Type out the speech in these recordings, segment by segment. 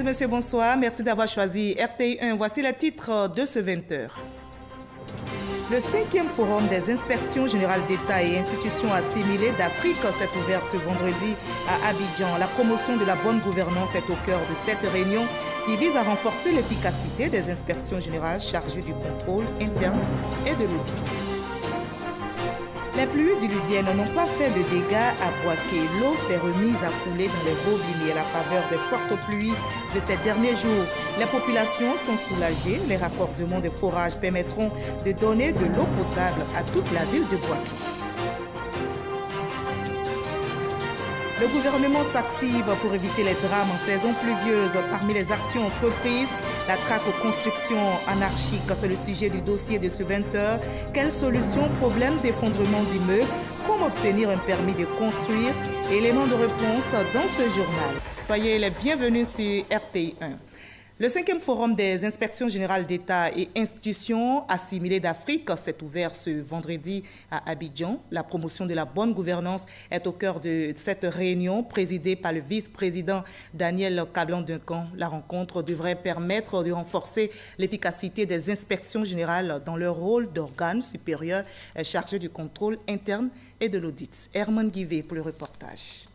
et messieurs, bonsoir. Merci d'avoir choisi RTI1. Voici les titres de ce 20h. Le 5e forum des inspections générales d'État et institutions assimilées d'Afrique s'est ouvert ce vendredi à Abidjan. La promotion de la bonne gouvernance est au cœur de cette réunion qui vise à renforcer l'efficacité des inspections générales chargées du contrôle interne et de l'audit. Les pluies diluviennes n'ont pas fait de dégâts à Boaké. L'eau s'est remise à couler dans les robinets à la faveur des fortes pluies de ces derniers jours. Les populations sont soulagées. Les raccordements de forages permettront de donner de l'eau potable à toute la ville de Boaké. Le gouvernement s'active pour éviter les drames en saison pluvieuse. Parmi les actions entreprises, la traque aux constructions anarchiques, c'est le sujet du dossier de ce 20h. Quelles solutions, problèmes d'effondrement d'immeubles, comment obtenir un permis de construire? Éléments de réponse dans ce journal. Soyez les bienvenus sur RTI1. Le 5e forum des inspections générales d'État et institutions assimilées d'Afrique s'est ouvert ce vendredi à Abidjan. La promotion de la bonne gouvernance est au cœur de cette réunion présidée par le vice-président Daniel Kablan-Duncan. La rencontre devrait permettre de renforcer l'efficacité des inspections générales dans leur rôle d'organe supérieur chargé du contrôle interne et de l'audit. Herman Guivet pour le reportage.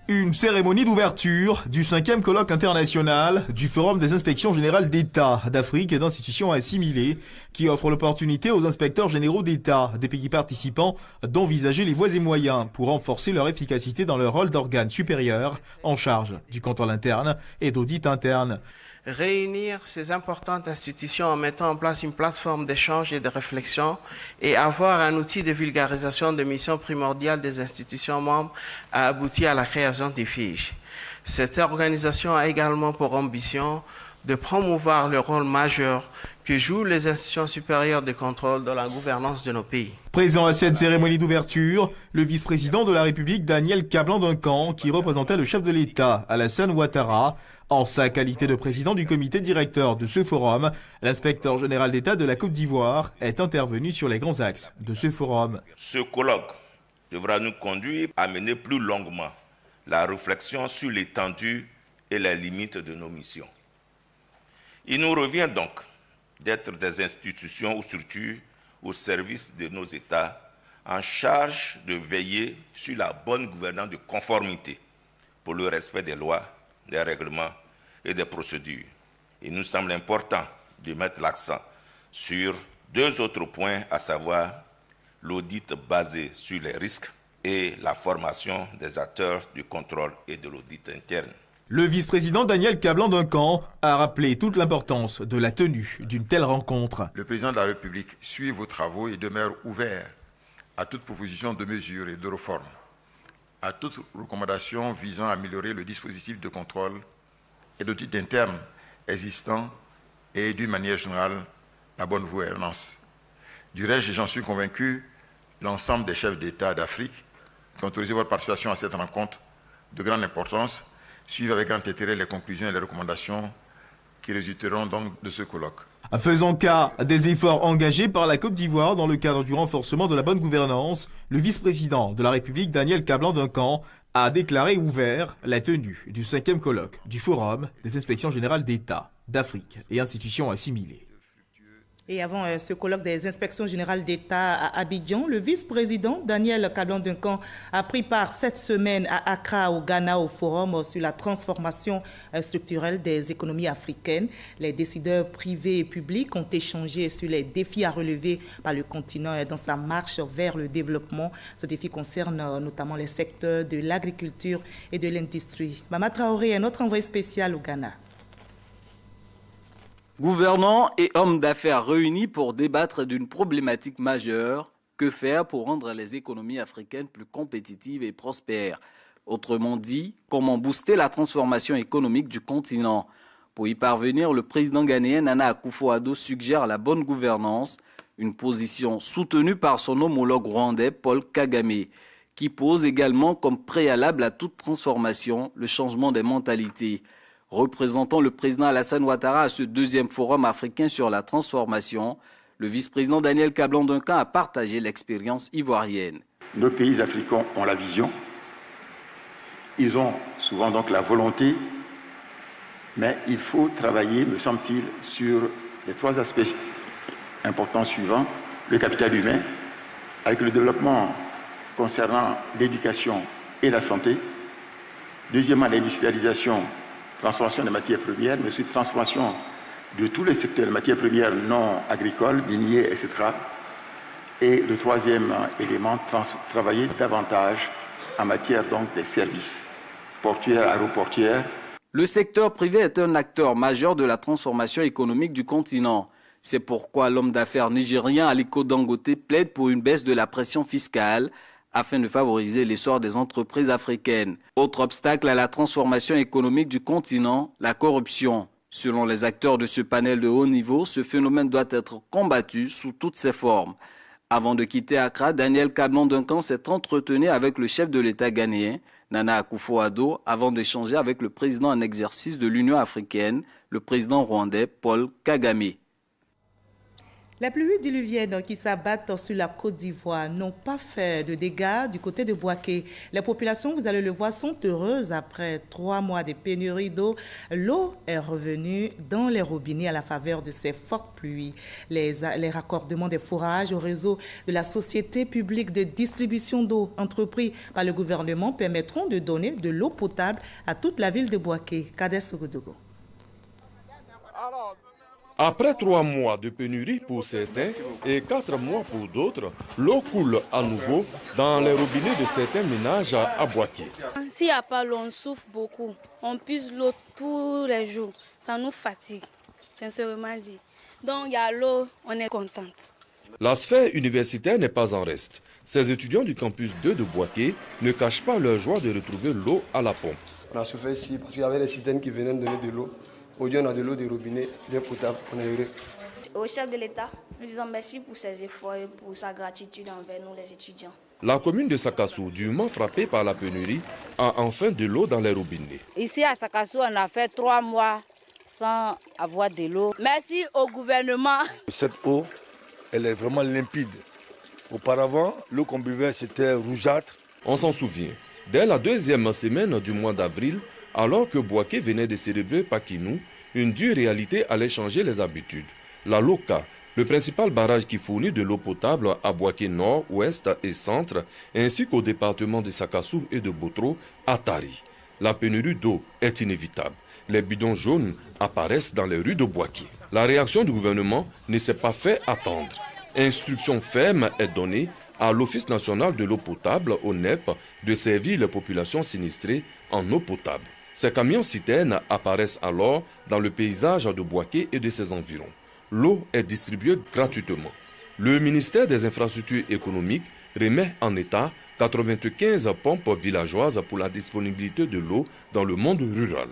Une cérémonie d'ouverture du 5e colloque international du Forum des inspections générales d'État, d'Afrique et d'institutions assimilées qui offre l'opportunité aux inspecteurs généraux d'État des pays participants d'envisager les voies et moyens pour renforcer leur efficacité dans leur rôle d'organe supérieur en charge du contrôle interne et d'audit interne. Réunir ces importantes institutions en mettant en place une plateforme d'échange et de réflexion et avoir un outil de vulgarisation des missions primordiales des institutions membres a abouti à la création des fiches. Cette organisation a également pour ambition de promouvoir le rôle majeur que jouent les institutions supérieures de contrôle dans la gouvernance de nos pays. Présent à cette cérémonie d'ouverture, le vice-président de la République Daniel Kablan-Duncan, qui représentait le chef de l'État Alassane Ouattara, en sa qualité de président du comité directeur de ce forum, l'inspecteur général d'État de la Côte d'Ivoire est intervenu sur les grands axes de ce forum. Ce colloque devra nous conduire à mener plus longuement la réflexion sur l'étendue et les limites de nos missions. Il nous revient donc d'être des institutions ou structures au service de nos États en charge de veiller sur la bonne gouvernance de conformité pour le respect des lois, des règlements et des procédures. Il nous semble important de mettre l'accent sur deux autres points, à savoir l'audit basé sur les risques et la formation des acteurs du contrôle et de l'audit interne. Le vice-président Daniel Kablan-Duncan a rappelé toute l'importance de la tenue d'une telle rencontre. Le président de la République suit vos travaux et demeure ouvert à toute proposition de mesures et de réforme, à toute recommandation visant à améliorer le dispositif de contrôle et d'audit interne existant et d'une manière générale la bonne gouvernance. Du reste, j'en suis convaincu, l'ensemble des chefs d'État d'Afrique qui ont autorisé votre participation à cette rencontre de grande importance suivent avec grand intérêt les conclusions et les recommandations qui résulteront donc de ce colloque. Faisant cas des efforts engagés par la Côte d'Ivoire dans le cadre du renforcement de la bonne gouvernance, le vice-président de la République Daniel Kablan-Duncan a déclaré ouvert la tenue du 5e colloque du Forum des inspections générales d'État, d'Afrique et institutions assimilées. Et avant ce colloque des inspections générales d'État à Abidjan, le vice-président Daniel Kablan-Duncan a pris part cette semaine à Accra, au Ghana, au forum sur la transformation structurelle des économies africaines. Les décideurs privés et publics ont échangé sur les défis à relever par le continent dans sa marche vers le développement. Ce défi concerne notamment les secteurs de l'agriculture et de l'industrie. Mama Traoré est notre envoyé spécial au Ghana. Gouvernants et hommes d'affaires réunis pour débattre d'une problématique majeure, que faire pour rendre les économies africaines plus compétitives et prospères? Autrement dit, comment booster la transformation économique du continent? Pour y parvenir, le président ghanéen Nana Akufo-Addo suggère la bonne gouvernance, une position soutenue par son homologue rwandais Paul Kagame, qui pose également comme préalable à toute transformation le changement des mentalités. Représentant le président Alassane Ouattara à ce 2e forum africain sur la transformation, le vice-président Daniel Kablan-Duncan a partagé l'expérience ivoirienne. Nos pays africains ont la vision, ils ont souvent donc la volonté, Mais il faut travailler, me semble-t-il, sur les 3 aspects importants suivants. Le capital humain, avec le développement concernant l'éducation et la santé. Deuxièmement, l'industrialisation, transformation des matières premières, mais aussi transformation de tous les secteurs de matières premières non agricoles, miniers, etc. Et le troisième élément, travailler davantage en matière donc des services portuaires, aéroportuaires. Le secteur privé est un acteur majeur de la transformation économique du continent. C'est pourquoi l'homme d'affaires nigérien Aliko Dangote plaide pour une baisse de la pression fiscale afin de favoriser l'essor des entreprises africaines. Autre obstacle à la transformation économique du continent, la corruption. Selon les acteurs de ce panel de haut niveau, ce phénomène doit être combattu sous toutes ses formes. Avant de quitter Accra, Daniel Kablan-Duncan s'est entretenu avec le chef de l'État ghanéen, Nana Akufo-Addo, avant d'échanger avec le président en exercice de l'Union africaine, le président rwandais Paul Kagame. Les pluies diluviennes qui s'abattent sur la Côte d'Ivoire n'ont pas fait de dégâts du côté de Bouaké. Les populations, vous allez le voir, sont heureuses après 3 mois de pénurie d'eau. L'eau est revenue dans les robinets à la faveur de ces fortes pluies. Les raccordements des forages au réseau de la Société publique de distribution d'eau entrepris par le gouvernement permettront de donner de l'eau potable à toute la ville de Bouaké. Kades Ougodogo. Après 3 mois de pénurie pour certains et 4 mois pour d'autres, l'eau coule à nouveau dans les robinets de certains ménages à Bouaké. S'il n'y a pas l'eau, on souffre beaucoup. On puise l'eau tous les jours. Ça nous fatigue, sincèrement dit. Donc il y a l'eau, on est contente. La sphère universitaire n'est pas en reste. Ces étudiants du campus 2 de Bouaké ne cachent pas leur joie de retrouver l'eau à la pompe. On a souffert ici parce qu'il y avait des citernes qui venaient donner de l'eau. Aujourd'hui, on a de l'eau des robinets, bien potable, on est heureux. Au chef de l'État, nous disons merci pour ses efforts et pour sa gratitude envers nous les étudiants. La commune de Sakassou, durement frappée par la pénurie, a enfin de l'eau dans les robinets. Ici à Sakassou, on a fait 3 mois sans avoir de l'eau. Merci au gouvernement. Cette eau, elle est vraiment limpide. Auparavant, l'eau qu'on buvait, c'était rougeâtre. On s'en souvient. Dès la 2e semaine du mois d'avril, alors que Bouaké venait de célébrer Pakinou, une dure réalité allait changer les habitudes. La Loka, le principal barrage qui fournit de l'eau potable à Bouaké Nord, Ouest et Centre, ainsi qu'au département de Sakassou et de Botro, a tari. La pénurie d'eau est inévitable. Les bidons jaunes apparaissent dans les rues de Bouaké. La réaction du gouvernement ne s'est pas fait attendre. Instruction ferme est donnée à l'Office national de l'eau potable, ONEP, de servir les populations sinistrées en eau potable. Ces camions-citernes apparaissent alors dans le paysage de Bouaké et de ses environs. L'eau est distribuée gratuitement. Le ministère des Infrastructures économiques remet en état 95 pompes villageoises pour la disponibilité de l'eau dans le monde rural.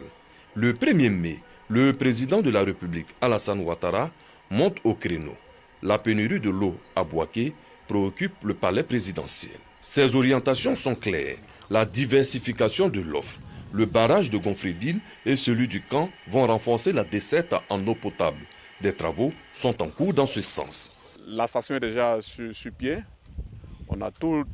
Le 1er mai, le président de la République, Alassane Ouattara, monte au créneau. La pénurie de l'eau à Bouaké préoccupe le palais présidentiel. Ses orientations sont claires. La diversification de l'offre. Le barrage de Gonfreville et celui du Camp vont renforcer la desserte en eau potable. Des travaux sont en cours dans ce sens. La station est déjà sur pied. On a tous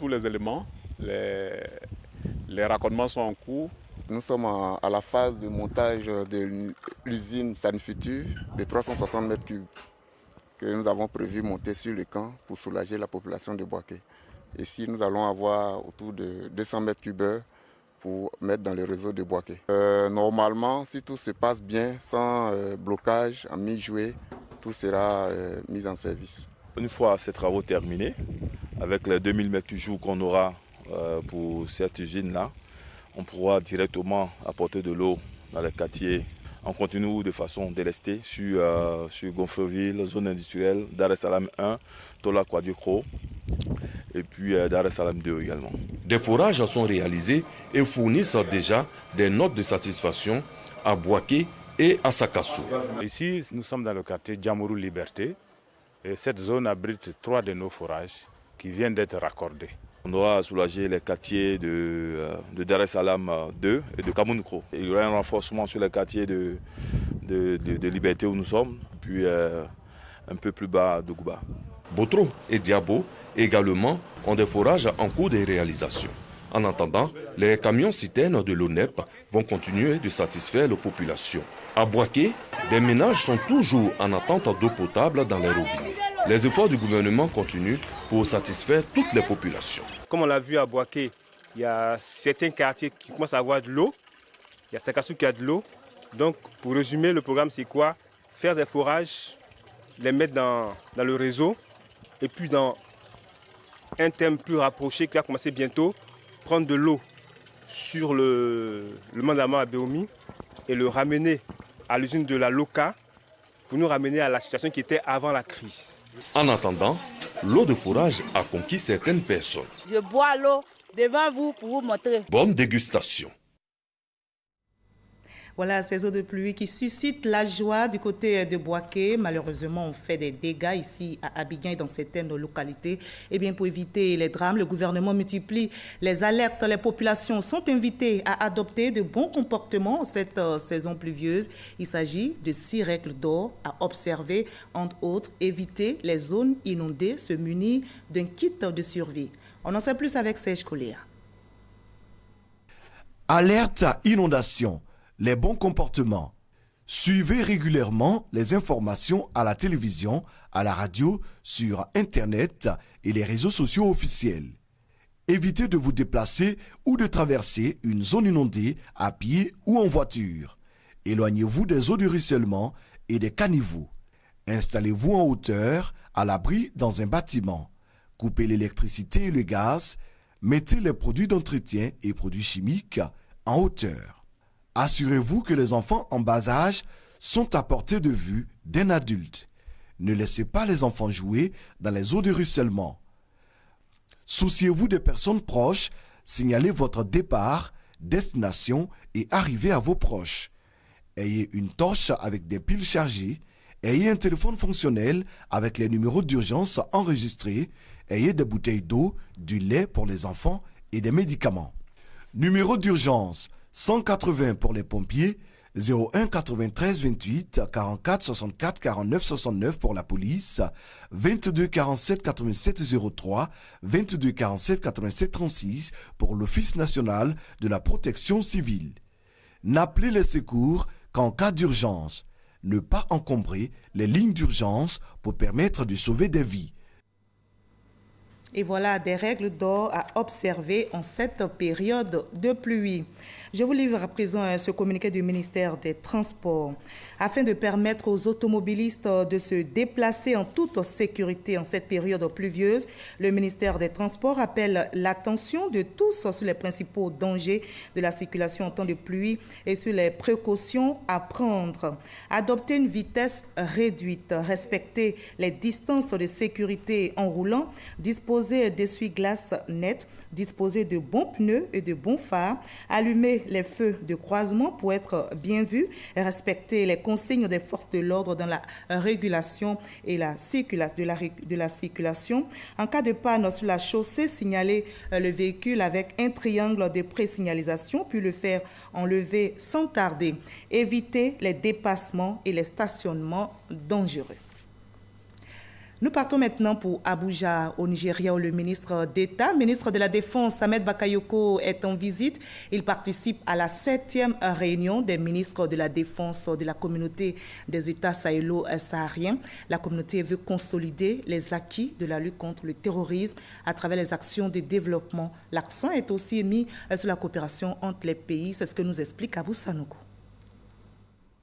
les éléments. Les raccordements sont en cours. Nous sommes à la phase de montage de l'usine Sanifutur de 360 mètres cubes que nous avons prévu monter sur le camp pour soulager la population de Bouaké. Ici, nous allons avoir autour de 200 mètres cubes pour mettre dans le réseau de Bouaké. Normalement, si tout se passe bien, sans blocage, en mi-juillet, tout sera mis en service. Une fois ces travaux terminés, avec les 2000 m3 qu'on aura pour cette usine-là, on pourra directement apporter de l'eau dans les quartiers en continu ou de façon délestée sur Gonfreville, zone industrielle, Dar es Salaam 1, Tola Kwadjokro et puis Dar es Salaam 2 également. Des forages sont réalisés et fournissent déjà des notes de satisfaction à Bouaké et à Sakassou. Ici, nous sommes dans le quartier Djamourou Liberté et cette zone abrite 3 de nos forages qui viennent d'être raccordés. On aura soulagé les quartiers de Dar es Salaam 2 et de Kamounokro. Il y aura un renforcement sur les quartiers de Liberté où nous sommes, puis un peu plus bas de Gouba. Botro et Diabo également ont des forages en cours de réalisation. En attendant, les camions-citernes de l'ONEP vont continuer de satisfaire la population. À Boaké, des ménages sont toujours en attente d'eau potable dans les robinets. Les efforts du gouvernement continuent pour satisfaire toutes les populations. Comme on l'a vu à Boaké, il y a certains quartiers qui commencent à avoir de l'eau. Il y a Sakassou qui a de l'eau. Donc, pour résumer, le programme, c'est quoi? Faire des forages, les mettre dans le réseau. Et puis, dans un thème plus rapproché qui va commencer bientôt, prendre de l'eau sur le mandament à Béomi et le ramener à l'usine de la Loca pour nous ramener à la situation qui était avant la crise. En attendant, l'eau de forage a conquis certaines personnes. Je bois l'eau devant vous pour vous montrer. Bonne dégustation. Voilà ces eaux de pluie qui suscitent la joie du côté de Boaké. Malheureusement, on fait des dégâts ici à Abidjan et dans certaines localités. Eh bien, pour éviter les drames, le gouvernement multiplie les alertes. Les populations sont invitées à adopter de bons comportements cette saison pluvieuse. Il s'agit de 6 règles d'or à observer, entre autres, éviter les zones inondées, se munir d'un kit de survie. On en sait plus avec Serge Collier. Alerte à inondation. Les bons comportements. Suivez régulièrement les informations à la télévision, à la radio, sur Internet et les réseaux sociaux officiels. Évitez de vous déplacer ou de traverser une zone inondée à pied ou en voiture. Éloignez-vous des eaux de ruissellement et des caniveaux. Installez-vous en hauteur, à l'abri dans un bâtiment. Coupez l'électricité et le gaz. Mettez les produits d'entretien et produits chimiques en hauteur. Assurez-vous que les enfants en bas âge sont à portée de vue d'un adulte. Ne laissez pas les enfants jouer dans les eaux de ruissellement. Souciez-vous des personnes proches, signalez votre départ, destination et arrivée à vos proches. Ayez une torche avec des piles chargées, ayez un téléphone fonctionnel avec les numéros d'urgence enregistrés, ayez des bouteilles d'eau, du lait pour les enfants et des médicaments. Numéro d'urgence 180 pour les pompiers, 01 93 28 44 64 49 69 pour la police, 22 47 87 03, 22 47 87 36 pour l'Office national de la protection civile. N'appelez les secours qu'en cas d'urgence. Ne pas encombrer les lignes d'urgence pour permettre de sauver des vies. Et voilà des règles d'or à observer en cette période de pluie. Je vous livre à présent ce communiqué du ministère des Transports. Afin de permettre aux automobilistes de se déplacer en toute sécurité en cette période pluvieuse, le ministère des Transports appelle l'attention de tous sur les principaux dangers de la circulation en temps de pluie et sur les précautions à prendre. Adopter une vitesse réduite, respecter les distances de sécurité en roulant, disposer d'essuie-glaces nets, disposer de bons pneus et de bons phares, allumer les feux de croisement pour être bien vus, respecter les consignes des forces de l'ordre dans la régulation et la circulation. En cas de panne sur la chaussée, signaler le véhicule avec un triangle de pré-signalisation, puis le faire enlever sans tarder. Éviter les dépassements et les stationnements dangereux. Nous partons maintenant pour Abuja, au Nigeria, où le ministre d'État, ministre de la Défense, Ahmed Bakayoko, est en visite. Il participe à la 7e réunion des ministres de la Défense de la communauté des États sahélo-sahariens. La communauté veut consolider les acquis de la lutte contre le terrorisme à travers les actions de développement. L'accent est aussi mis sur la coopération entre les pays. C'est ce que nous explique Abou Sanogo.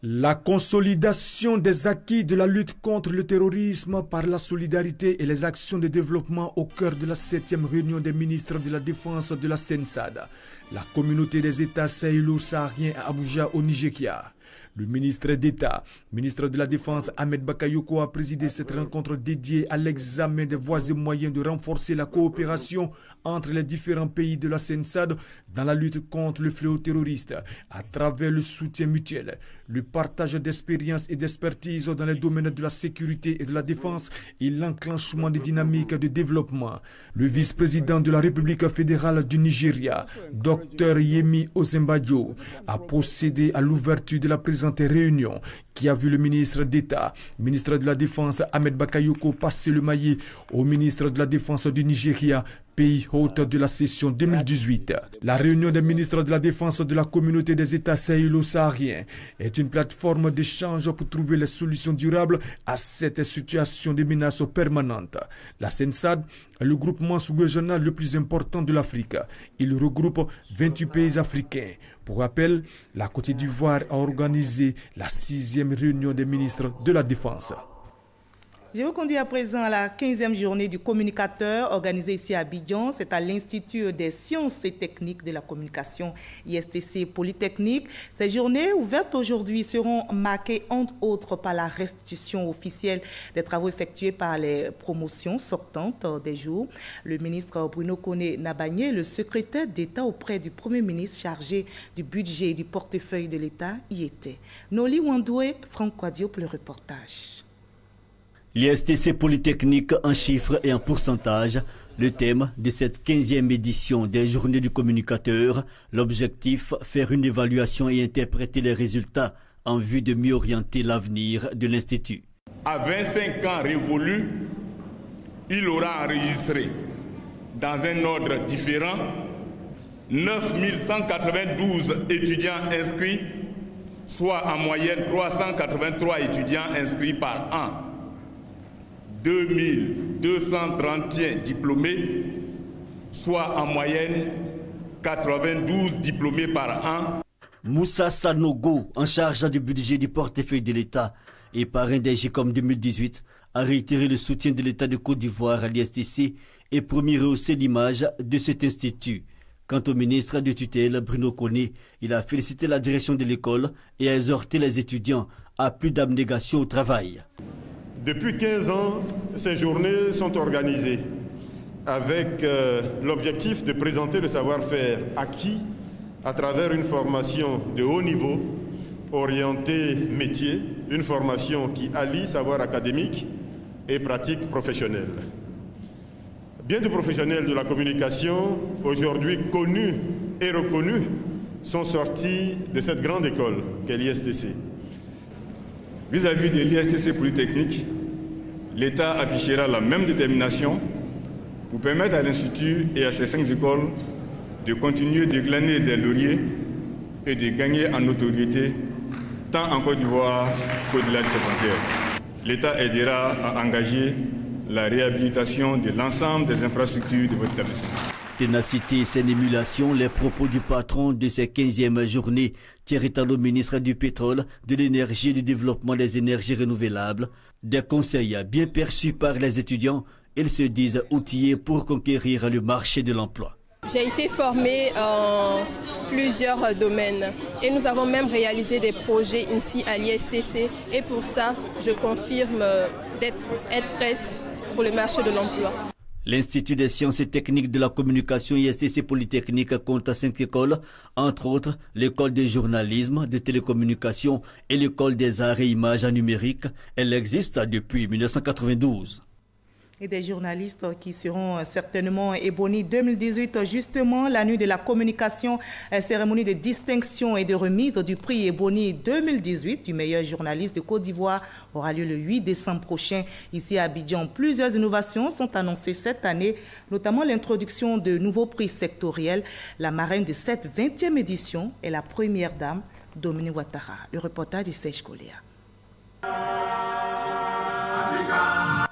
La consolidation des acquis de la lutte contre le terrorisme par la solidarité et les actions de développement au cœur de la 7e réunion des ministres de la Défense de la CENSAD, la communauté des États sahélo-sahariens à Abuja au Nigeria. Le ministre d'État, ministre de la Défense Ahmed Bakayoko a présidé cette rencontre dédiée à l'examen des voies et moyens de renforcer la coopération entre les différents pays de la CENSAD dans la lutte contre le fléau terroriste à travers le soutien mutuel, le partage d'expériences et d'expertise dans les domaines de la sécurité et de la défense et l'enclenchement des dynamiques de développement. Le vice-président de la République fédérale du Nigeria, Dr Yemi Osinbajo, a procédé à l'ouverture de la présente réunion qui a vu le ministre d'État, ministre de la Défense Ahmed Bakayoko passer le maillet au ministre de la Défense du Nigeria, pays hôte de la session 2018. La réunion des ministres de la Défense de la communauté des États sahélo-sahariens est une plateforme d'échange pour trouver les solutions durables à cette situation de menace permanente. La CENSAD est le groupement sous-régional le plus important de l'Afrique. Il regroupe 28 pays africains. Pour rappel, la Côte d'Ivoire a organisé la 6e réunion des ministres de la Défense. Je vous conduis à présent à la 15e journée du communicateur organisée ici à Abidjan. C'est à l'Institut des sciences et techniques de la communication ISTC Polytechnique. Ces journées ouvertes aujourd'hui seront marquées entre autres par la restitution officielle des travaux effectués par les promotions sortantes des jours. Le ministre Bruno Koné-Nabagné, le secrétaire d'État auprès du Premier ministre chargé du budget et du portefeuille de l'État, y était. Noli Wandoué, Franck Quadio pour le reportage. L'ISTC Polytechnique en chiffres et en pourcentage, le thème de cette 15e édition des Journées du communicateur, l'objectif, faire une évaluation et interpréter les résultats en vue de mieux orienter l'avenir de l'Institut. À 25 ans révolus, il aura enregistré, dans un ordre différent, 9192 étudiants inscrits, soit en moyenne 383 étudiants inscrits par an. 2231 diplômés, soit en moyenne 92 diplômés par an. Moussa Sanogo, en charge du budget du portefeuille de l'État et parrain des GICOM 2018, a réitéré le soutien de l'État de Côte d'Ivoire à l'ISTC et promis rehausser l'image de cet institut. Quant au ministre de tutelle, Bruno Koné, il a félicité la direction de l'école et a exhorté les étudiants à plus d'abnégation au travail. Depuis 15 ans, ces journées sont organisées avec l'objectif de présenter le savoir-faire acquis à travers une formation de haut niveau, orientée métier, une formation qui allie savoir académique et pratique professionnelle. Bien des professionnels de la communication, aujourd'hui connus et reconnus, sont sortis de cette grande école qu'est l'ISTC. Vis-à-vis de l'ISTC Polytechnique, l'État affichera la même détermination pour permettre à l'Institut et à ses 5 écoles de continuer de glaner des lauriers et de gagner en notoriété tant en Côte d'Ivoire qu'au-delà de ses frontières. L'État aidera à engager la réhabilitation de l'ensemble des infrastructures de votre établissement. Ténacité et scène émulation, les propos du patron de ces 15e journées, Thierry Talon, ministre du pétrole, de l'énergie et du développement des énergies renouvelables. Des conseils bien perçus par les étudiants, ils se disent outillés pour conquérir le marché de l'emploi. J'ai été formée en plusieurs domaines et nous avons même réalisé des projets ici à l'ISTC et pour ça, je confirme être prête pour le marché de l'emploi. L'Institut des sciences et techniques de la communication ISTC Polytechnique compte 5 écoles, entre autres l'école de journalisme, de télécommunication et l'école des arts et images en numérique. Elle existe depuis 1992. Et des journalistes qui seront certainement Ebony 2018, justement, la nuit de la communication, cérémonie de distinction et de remise du prix Ebony 2018 du meilleur journaliste de Côte d'Ivoire aura lieu le 8 décembre prochain ici à Abidjan. Plusieurs innovations sont annoncées cette année, notamment l'introduction de nouveaux prix sectoriels. La marraine de cette 20e édition est la première dame, Dominique Ouattara. Le reportage de Serge Coléa.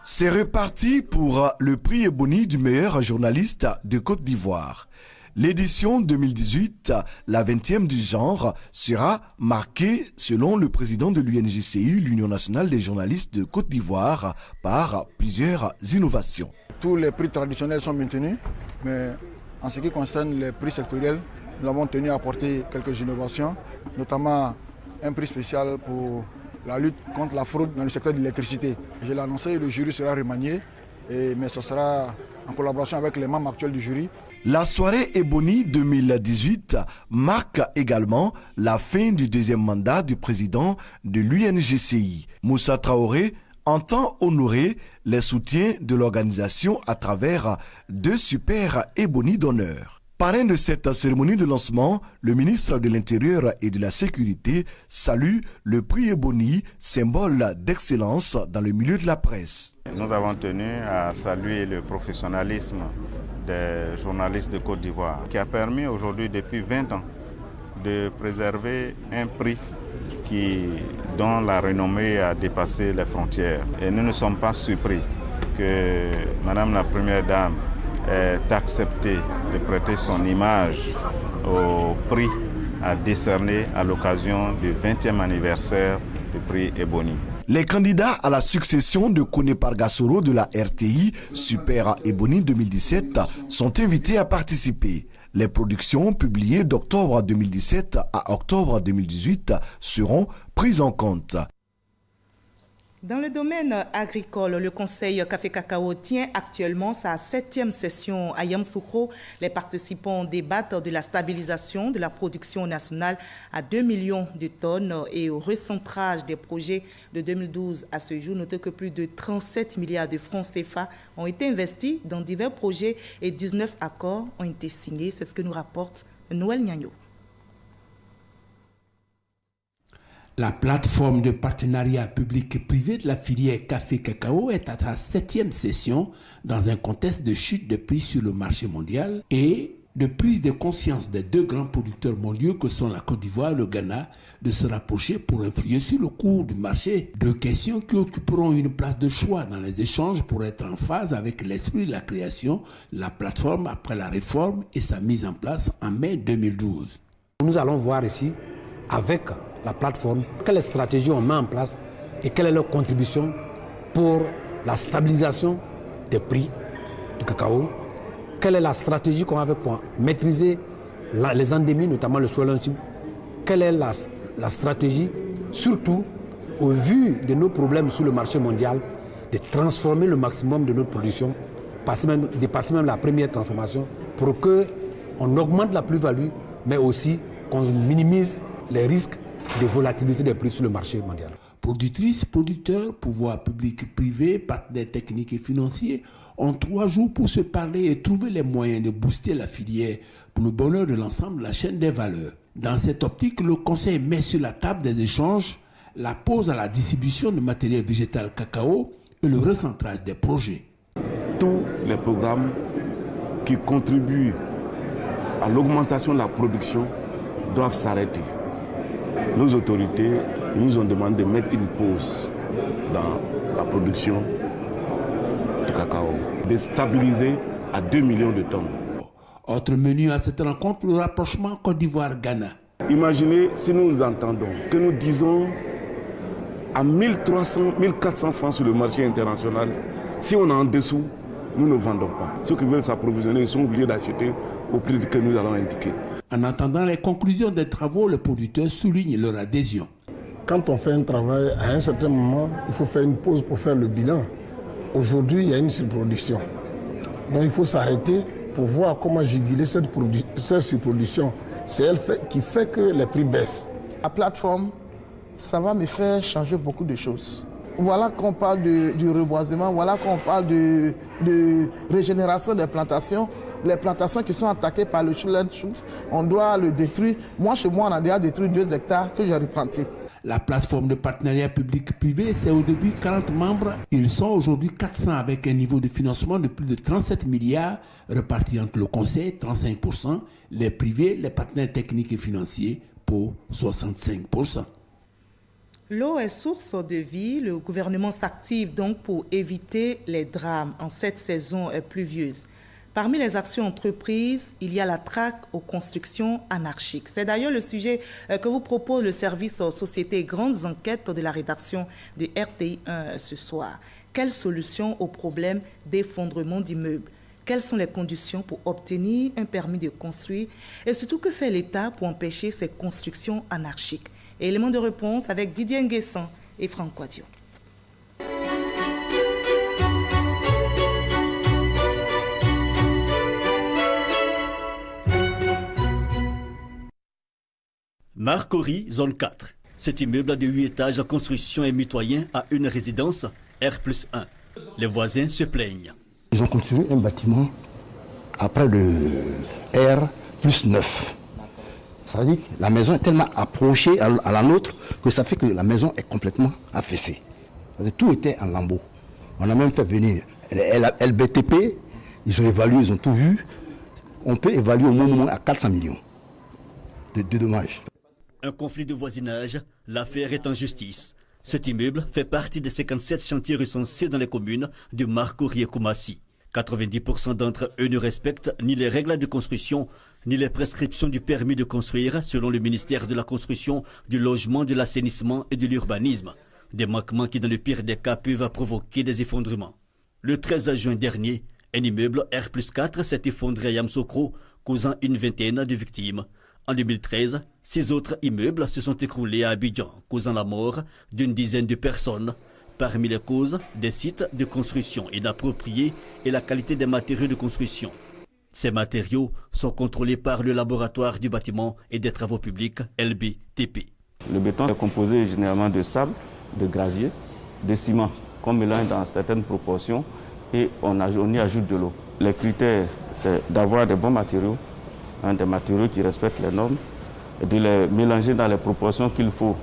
C'est reparti pour le prix Ebony du meilleur journaliste de Côte d'Ivoire. L'édition 2018, la 20e du genre, sera marquée, selon le président de l'UNJCI, l'Union nationale des journalistes de Côte d'Ivoire, par plusieurs innovations. Tous les prix traditionnels sont maintenus, mais en ce qui concerne les prix sectoriels, nous avons tenu à apporter quelques innovations, notamment un prix spécial pour la lutte contre la fraude dans le secteur de l'électricité. Je l'ai annoncé, le jury sera remanié, mais ce sera en collaboration avec les membres actuels du jury. La soirée Ebony 2018 marque également la fin du deuxième mandat du président de l'UNJCI. Moussa Traoré entend honorer les soutiens de l'organisation à travers 2 super Ebony d'honneur. Parrain de cette cérémonie de lancement, le ministre de l'Intérieur et de la Sécurité salue le prix Ebony, symbole d'excellence dans le milieu de la presse. Nous avons tenu à saluer le professionnalisme des journalistes de Côte d'Ivoire, qui a permis aujourd'hui, depuis 20 ans, de préserver un prix dont la renommée a dépassé les frontières. Et nous ne sommes pas surpris que Madame la Première Dame ait accepté de prêter son image au prix à décerner à l'occasion du 20e anniversaire du prix Ebony. Les candidats à la succession de Kone Pargasoro de la RTI Super Ebony 2017 sont invités à participer. Les productions publiées d'octobre 2017 à octobre 2018 seront prises en compte. Dans le domaine agricole, le Conseil Café Cacao tient actuellement sa 7e session à Yamoussoukro. Les participants débattent de la stabilisation de la production nationale à 2 millions de tonnes et au recentrage des projets de 2012 à ce jour. Notez que plus de 37 milliards de francs CFA ont été investis dans divers projets et 19 accords ont été signés. C'est ce que nous rapporte Noël Nyagno. La plateforme de partenariat public-privé de la filière café-cacao est à sa 7e session dans un contexte de chute de prix sur le marché mondial et de prise de conscience des deux grands producteurs mondiaux que sont la Côte d'Ivoire et le Ghana de se rapprocher pour influer sur le cours du marché. Deux questions qui occuperont une place de choix dans les échanges pour être en phase avec l'esprit de la création de la plateforme après la réforme et sa mise en place en mai 2012. Nous allons voir ici avec la plateforme quelles stratégies on met en place et quelle est leur contribution pour la stabilisation des prix du cacao. Quelle est la stratégie qu'on avait pour maîtriser les endémies, notamment le swallowing. Quelle est la stratégie, surtout au vu de nos problèmes sur le marché mondial, de transformer le maximum de notre production, dépasser même la première transformation pour qu'on augmente la plus-value, mais aussi qu'on minimise les risques de volatilité des prix sur le marché mondial. Productrices, producteurs, pouvoirs publics, privés, partenaires techniques et financiers ont 3 jours pour se parler et trouver les moyens de booster la filière pour le bonheur de l'ensemble de la chaîne des valeurs. Dans cette optique, le Conseil met sur la table des échanges la pause à la distribution de matériel végétal cacao et le recentrage des projets. Tous les programmes qui contribuent à l'augmentation de la production doivent s'arrêter. Nos autorités nous ont demandé de mettre une pause dans la production du cacao, de stabiliser à 2 millions de tonnes. Autre menu à cette rencontre, le rapprochement Côte d'Ivoire-Ghana. Imaginez si nous nous entendons, que nous disons à 1300, 1400 francs sur le marché international, si on est en dessous, nous ne vendons pas. Ceux qui veulent s'approvisionner sont obligés d'acheter au prix que nous allons indiquer. En attendant les conclusions des travaux, les producteurs soulignent leur adhésion. Quand on fait un travail, à un certain moment, il faut faire une pause pour faire le bilan. Aujourd'hui, il y a une surproduction. Donc il faut s'arrêter pour voir comment juguler cette surproduction. C'est elle qui fait que les prix baissent. La plateforme, ça va me faire changer beaucoup de choses. Voilà qu'on parle du reboisement, voilà qu'on parle de régénération des plantations. Les plantations qui sont attaquées par le chou, on doit le détruire. Moi, chez moi, on a déjà détruit 2 hectares que j'ai replantés. La plateforme de partenariat public-privé, c'est au début 40 membres. Ils sont aujourd'hui 400 avec un niveau de financement de plus de 37 milliards repartis entre le Conseil, 35%, les privés, les partenaires techniques et financiers pour 65%. L'eau est source de vie. Le gouvernement s'active donc pour éviter les drames en cette saison pluvieuse. Parmi les actions entreprises, il y a la traque aux constructions anarchiques. C'est d'ailleurs le sujet que vous propose le service Société Grandes Enquêtes de la rédaction de RTI 1 ce soir. Quelles solutions au problème d'effondrement d'immeubles? Quelles sont les conditions pour obtenir un permis de construire? Et surtout, que fait l'État pour empêcher ces constructions anarchiques? Élément de réponse avec Didier Nguessan et Franck Quadio. Marcory, zone 4. Cet immeuble de 8 étages en construction est mitoyen à une résidence R+1. Les voisins se plaignent. Ils ont construit un bâtiment après le R+9. Ça veut dire que la maison est tellement approchée à la nôtre que ça fait que la maison est complètement affaissée. Tout était en lambeaux. On a même fait venir LBTP, Ils ont évalué, ils ont tout vu. On peut évaluer au moins à 400 millions de dommages. Un conflit de voisinage, l'affaire est en justice. Cet immeuble fait partie des 57 chantiers recensés dans les communes de Marcory et Koumassi. 90% d'entre eux ne respectent ni les règles de construction, ni les prescriptions du permis de construire selon le ministère de la Construction, du Logement, de l'Assainissement et de l'Urbanisme. Des manquements qui, dans le pire des cas, peuvent provoquer des effondrements. Le 13 juin dernier, un immeuble R+4 s'est effondré à Yamsokro, causant une vingtaine de victimes. En 2013, 6 autres immeubles se sont écroulés à Abidjan, causant la mort d'une dizaine de personnes. Parmi les causes, des sites de construction inappropriés et la qualité des matériaux de construction. Ces matériaux sont contrôlés par le laboratoire du bâtiment et des travaux publics LBTP. Le béton est composé généralement de sable, de gravier, de ciment, qu'on mélange dans certaines proportions et on y ajoute de l'eau. Les critères, c'est d'avoir des bons matériaux, des matériaux qui respectent les normes et de les mélanger dans les proportions qu'il faut.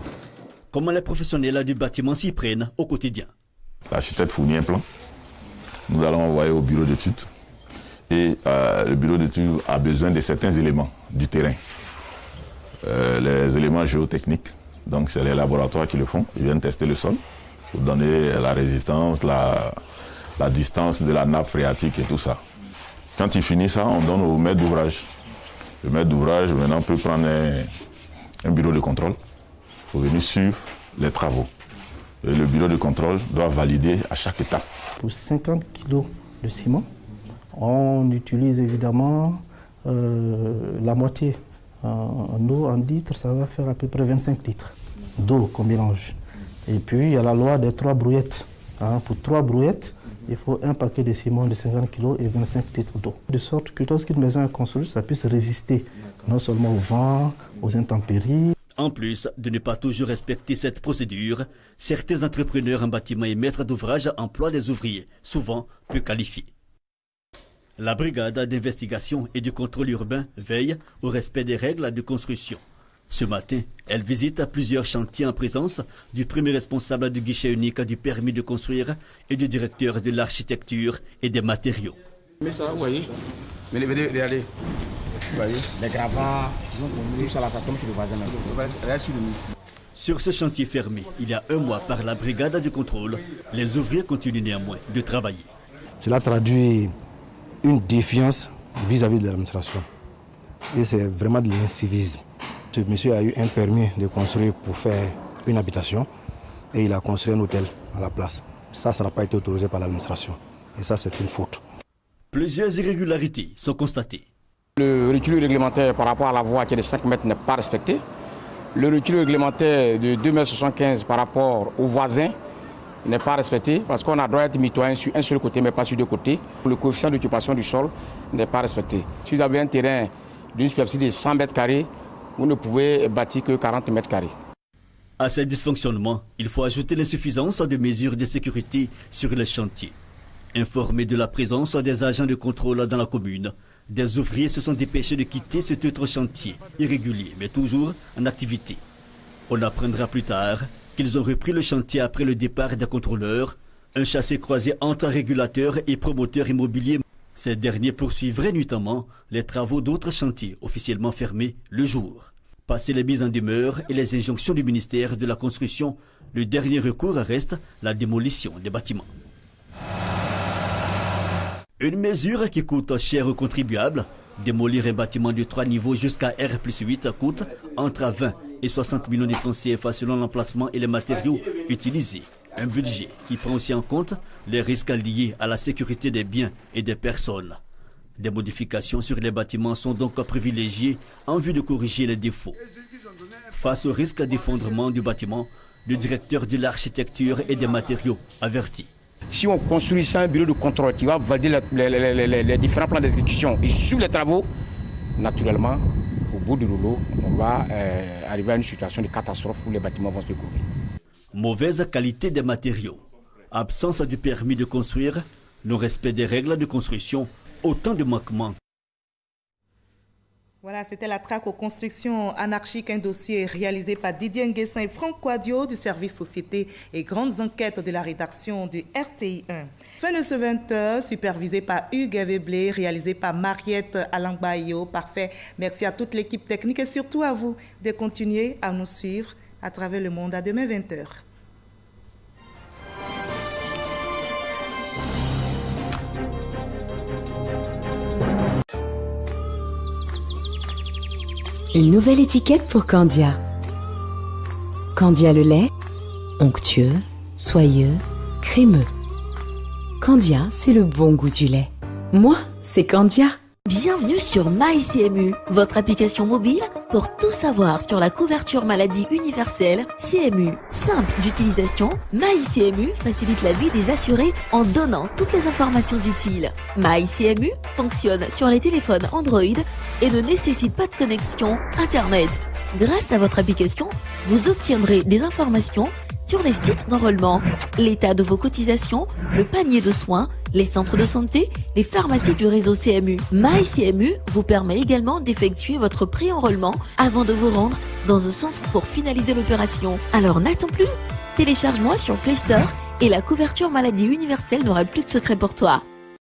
Comment les professionnels du bâtiment s'y prennent au quotidien. L'architecte fournit un plan. Nous allons envoyer au bureau d'études. Et le bureau d'études a besoin de certains éléments du terrain. Les éléments géotechniques. Donc c'est les laboratoires qui le font. Ils viennent tester le sol pour donner la résistance, la distance de la nappe phréatique et tout ça. Quand il finit ça, on donne au maître d'ouvrage. Le maître d'ouvrage maintenant peut prendre un bureau de contrôle pour venir suivre les travaux. Et le bureau de contrôle doit valider à chaque étape. Pour 50 kg de ciment, on utilise évidemment la moitié en eau, en litres, ça va faire à peu près 25 litres d'eau qu'on mélange. Et puis il y a la loi des 3 brouettes. Pour 3 brouettes, il faut un paquet de ciment de 50 kg et 25 litres d'eau. De sorte que lorsqu'une maison est construite, ça puisse résister non seulement au vent, aux intempéries. En plus de ne pas toujours respecter cette procédure, certains entrepreneurs en bâtiment et maîtres d'ouvrage emploient des ouvriers, souvent peu qualifiés. La brigade d'investigation et de contrôle urbain veille au respect des règles de construction. Ce matin, elle visite plusieurs chantiers en présence du premier responsable du guichet unique du permis de construire et du directeur de l'architecture et des matériaux. Mais ça, vous voyez, mais regardez, vous voyez, les gravats, tout ça là, ça tombe sur le voisin. Sur ce chantier fermé, il y a 1 mois par la brigade du contrôle, les ouvriers continuent néanmoins de travailler. Cela traduit une défiance vis-à-vis de l'administration. Et c'est vraiment de l'incivisme. Ce monsieur a eu un permis de construire pour faire une habitation et il a construit un hôtel à la place. Ça n'a pas été autorisé par l'administration. Et ça, c'est une faute. Plusieurs irrégularités sont constatées. Le recul réglementaire par rapport à la voie qui est de 5 mètres n'est pas respecté. Le recul réglementaire de 2,75 m par rapport aux voisins n'est pas respecté parce qu'on a droit d'être mitoyen sur un seul côté mais pas sur 2 côtés. Le coefficient d'occupation du sol n'est pas respecté. Si vous avez un terrain d'une superficie de 100 mètres carrés, vous ne pouvez bâtir que 40 mètres carrés. À ces dysfonctionnements, il faut ajouter l'insuffisance de mesures de sécurité sur les chantiers. Informés de la présence des agents de contrôle dans la commune, des ouvriers se sont dépêchés de quitter cet autre chantier, irrégulier mais toujours en activité. On apprendra plus tard qu'ils ont repris le chantier après le départ des contrôleurs, un chassé-croisé entre régulateurs et promoteurs immobiliers. Ces derniers poursuivraient nuitamment les travaux d'autres chantiers officiellement fermés le jour. Passé les mises en demeure et les injonctions du ministère de la Construction, le dernier recours reste la démolition des bâtiments. Une mesure qui coûte cher aux contribuables. Démolir un bâtiment de 3 niveaux jusqu'à R+8 coûte entre 20 et 60 millions de francs CFA selon l'emplacement et les matériaux utilisés. Un budget qui prend aussi en compte les risques liés à la sécurité des biens et des personnes. Des modifications sur les bâtiments sont donc privilégiées en vue de corriger les défauts. Face au risque d'effondrement du bâtiment, le directeur de l'architecture et des matériaux avertit. Si on construit ça, un bureau de contrôle qui va valider les différents plans d'exécution et sur les travaux, naturellement, au bout du rouleau, on va arriver à une situation de catastrophe où les bâtiments vont se couvrir. Mauvaise qualité des matériaux, absence du permis de construire, non-respect des règles de construction, autant de manquements. Voilà, c'était la traque aux constructions anarchiques, un dossier réalisé par Didier Nguessin et Franck Quadio du service Société et Grandes Enquêtes de la rédaction du RTI 1. Fin de ce 20h, supervisé par Hugues Weblé, réalisé par Mariette Alangbayo. Parfait. Merci à toute l'équipe technique et surtout à vous de continuer à nous suivre à travers le monde. À demain 20h. Une nouvelle étiquette pour Candia. Candia le lait, onctueux, soyeux, crémeux. Candia, c'est le bon goût du lait. Moi, c'est Candia. Bienvenue sur MyCMU, votre application mobile pour tout savoir sur la couverture maladie universelle CMU. Simple d'utilisation, MyCMU facilite la vie des assurés en donnant toutes les informations utiles. MyCMU fonctionne sur les téléphones Android et ne nécessite pas de connexion Internet. Grâce à votre application, vous obtiendrez des informations sur les sites d'enrôlement, l'état de vos cotisations, le panier de soins, les centres de santé, les pharmacies du réseau CMU. MyCMU vous permet également d'effectuer votre pré-enrôlement avant de vous rendre dans un centre pour finaliser l'opération. Alors n'attends plus, télécharge-moi sur Play Store et la couverture maladie universelle n'aura plus de secret pour toi.